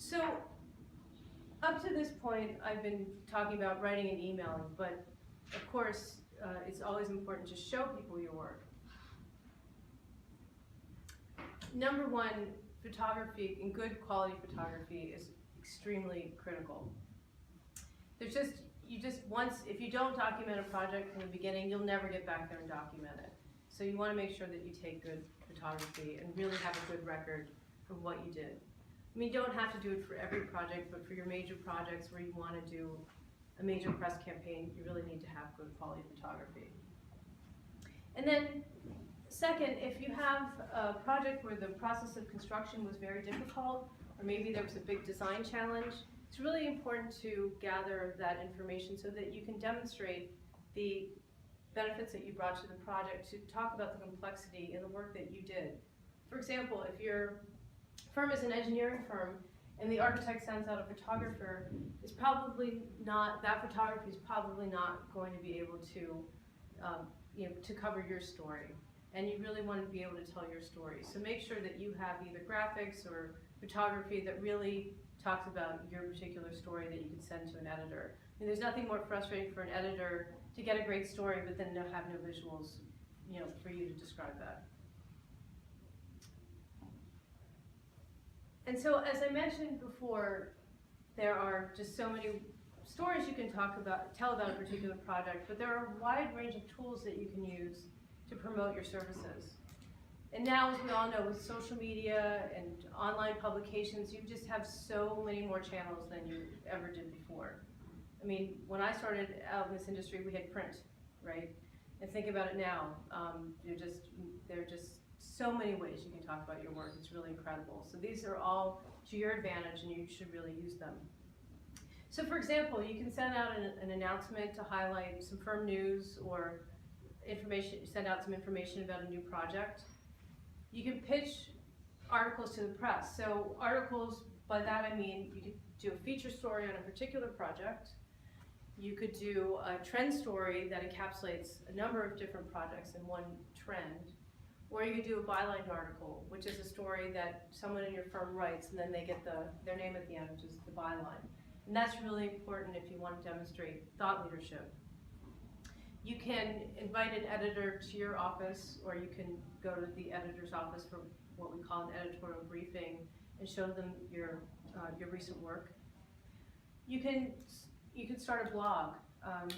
So up to this point, I've been talking about writing and emailing, but of course, it's always important to show people your work. Number one, photography and good quality photography is extremely critical. There's just, if you don't document a project from the beginning, you'll never get back there and document it. So you want to make sure that you take good photography and really have a good record of what you did. I mean, you don't have to do it for every project, but for your major projects where you want to do a major press campaign, you really need to have good quality photography. And then, second, if you have a project where the process of construction was very difficult, or maybe there was a big design challenge, it's really important to gather that information so that you can demonstrate the benefits that you brought to the project, to talk about the complexity in the work that you did. For example, if your firm is an engineering firm and the architect sends out a photographer, that photography is probably not going to be able to, to cover your story. And you really want to be able to tell your story. So make sure that you have either graphics or photography that really talks about your particular story that you can send to an editor. I mean, there's nothing more frustrating for an editor to get a great story but then have no visuals, for you to describe that. And so, as I mentioned before, there are just so many stories you can tell about a particular project, but there are a wide range of tools that you can use to promote your services. And now, as we all know, with social media and online publications, you just have so many more channels than you ever did before. I mean, when I started out in this industry, we had print, right? And think about it now. There are just so many ways you can talk about your work. It's really incredible. So these are all to your advantage, and you should really use them. So for example, you can send out an announcement to highlight some firm news or send out some information about a new project. You can pitch articles to the press. So articles, by that I mean you could do a feature story on a particular project. You could do a trend story that encapsulates a number of different projects in one trend. Or you could do a byline article, which is a story that someone in your firm writes, and then they get their name at the end, which is the byline. And that's really important if you want to demonstrate thought leadership. You can invite an editor to your office, or you can go to the editor's office for what we call an editorial briefing and show them your recent work. You can start a blog,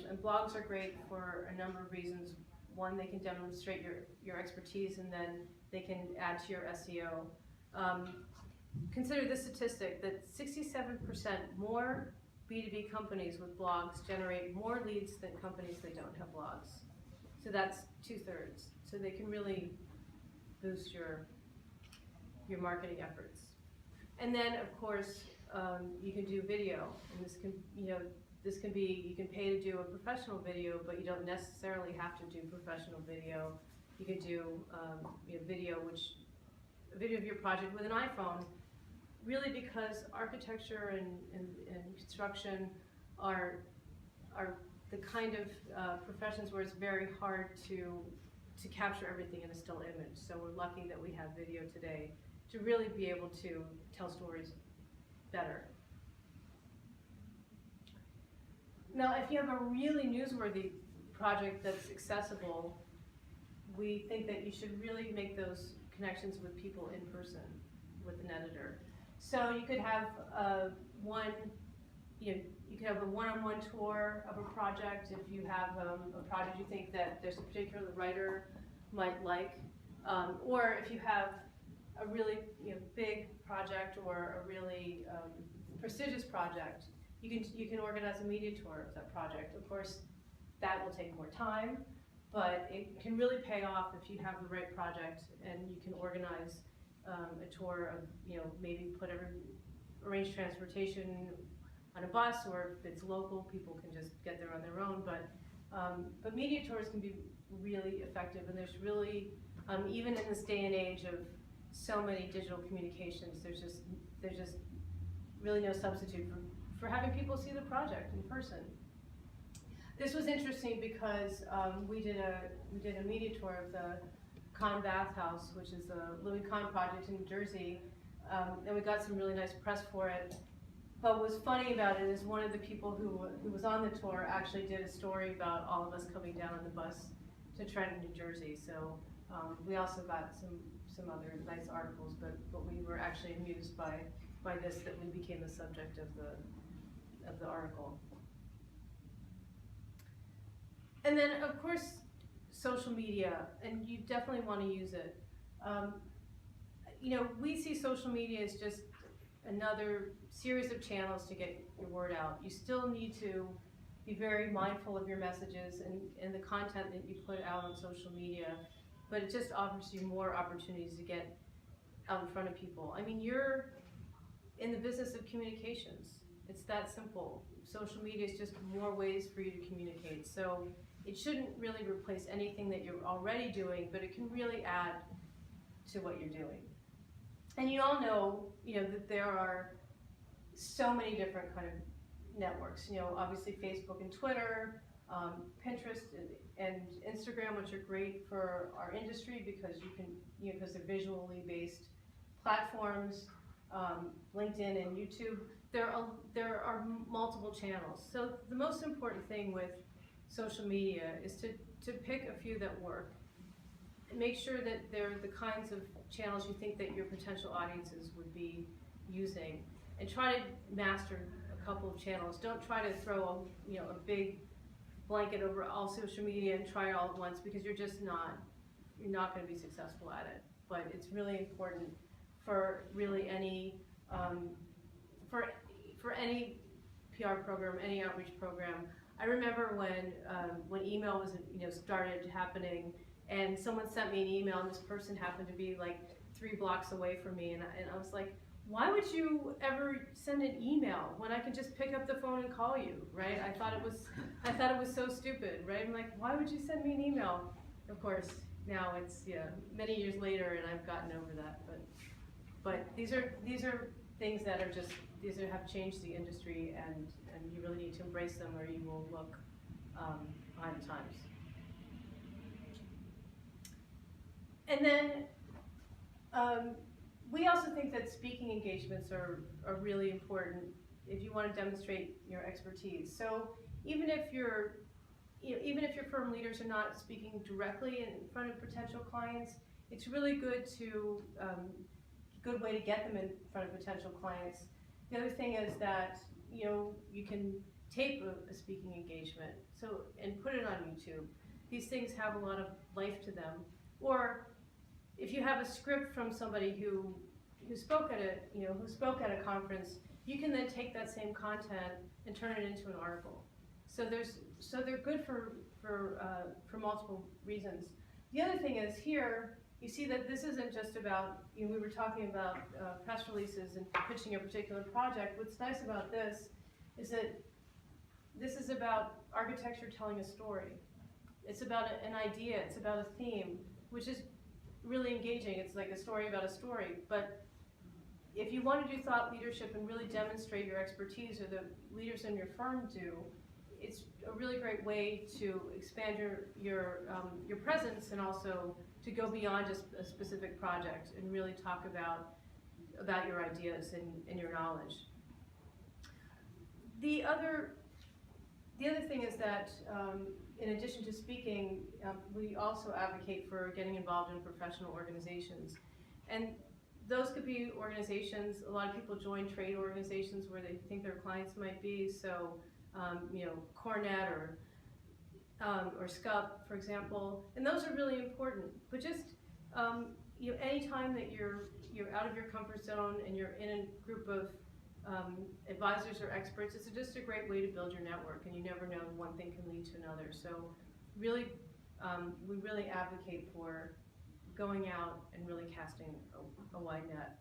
and blogs are great for a number of reasons. One, they can demonstrate your expertise, and then they can add to your SEO. Consider this statistic, that 67% more B2B companies with blogs generate more leads than companies that don't have blogs. So that's 2/3. So they can really boost your marketing efforts. And then, of course, you can do video, and this can be, you can pay to do a professional video, but you don't necessarily have to do professional video. You can do a video of your project with an iPhone, really, because architecture and construction are the kind of professions where it's very hard to capture everything in a still image. So we're lucky that we have video today to really be able to tell stories better. Now, if you have a really newsworthy project that's accessible, we think that you should really make those connections with people in person, with an editor. So you could have a one-on-one tour of a project if you have a project you think that there's a particular writer might like, or if you have a really big project or a really prestigious project. You can organize a media tour of that project. Of course, that will take more time, but it can really pay off if you have the right project and you can organize a tour of, maybe arrange transportation on a bus, or if it's local, people can just get there on their own. But media tours can be really effective, and there's really, even in this day and age of so many digital communications, there's just really no substitute for having people see the project in person. This was interesting because we did a media tour of the Kahn Bathhouse, which is a Louis Kahn project in New Jersey, and we got some really nice press for it. But what's funny about it is one of the people who was on the tour actually did a story about all of us coming down on the bus to Trenton, New Jersey. So we also got some other nice articles, but we were actually amused by this, that we became the subject of the article. And then of course, social media, and you definitely want to use it. You know, we see social media as just another series of channels to get your word out. You still need to be very mindful of your messages and the content that you put out on social media, but it just offers you more opportunities to get out in front of people. I mean, you're in the business of communications. It's that simple. Social media is just more ways for you to communicate. So it shouldn't really replace anything that you're already doing, but it can really add to what you're doing. And you all know, that there are so many different kind of networks. Obviously Facebook and Twitter, Pinterest and Instagram, which are great for our industry because you can, because they're visually based platforms. LinkedIn and YouTube. There are multiple channels. So the most important thing with social media is to pick a few that work. Make sure that they're the kinds of channels you think that your potential audiences would be using, and try to master a couple of channels. Don't try to throw a big blanket over all social media and try it all at once, because you're not going to be successful at it. But it's really important for really any for any PR program, any outreach program. I remember when email was started happening, and someone sent me an email, and this person happened to be like 3 blocks away from me, and I was like, why would you ever send an email when I can just pick up the phone and call you, right? I thought it was so stupid, right? I'm like, why would you send me an email? Of course, now it's many years later, and I've gotten over that. But these are things that are have changed the industry, and you really need to embrace them, or you will look behind the times. And then we also think that speaking engagements are really important if you want to demonstrate your expertise. So even if your firm leaders are not speaking directly in front of potential clients, it's really good way to get them in front of potential clients. The other thing is that you can tape a speaking engagement and put it on YouTube. These things have a lot of life to them. Or if you have a script from somebody who spoke at a conference, you can then take that same content and turn it into an article. So they're good for multiple reasons. The other thing is, here you see that this isn't just about, we were talking about press releases and pitching a particular project. What's nice about this is that this is about architecture telling a story. It's about an idea, it's about a theme, which is really engaging. It's like a story about a story. But if you want to do thought leadership and really demonstrate your expertise, or the leaders in your firm do, it's a really great way to expand your presence, and also to go beyond just a specific project and really talk about your ideas and your knowledge. The other thing is that in addition to speaking, we also advocate for getting involved in professional organizations. And those could be organizations, a lot of people join trade organizations where they think their clients might be, so Cornet or SCUP, for example, and those are really important. But just any time that you're out of your comfort zone and you're in a group of advisors or experts, it's just a great way to build your network, and you never know, one thing can lead to another. So really, we really advocate for going out and really casting a wide net.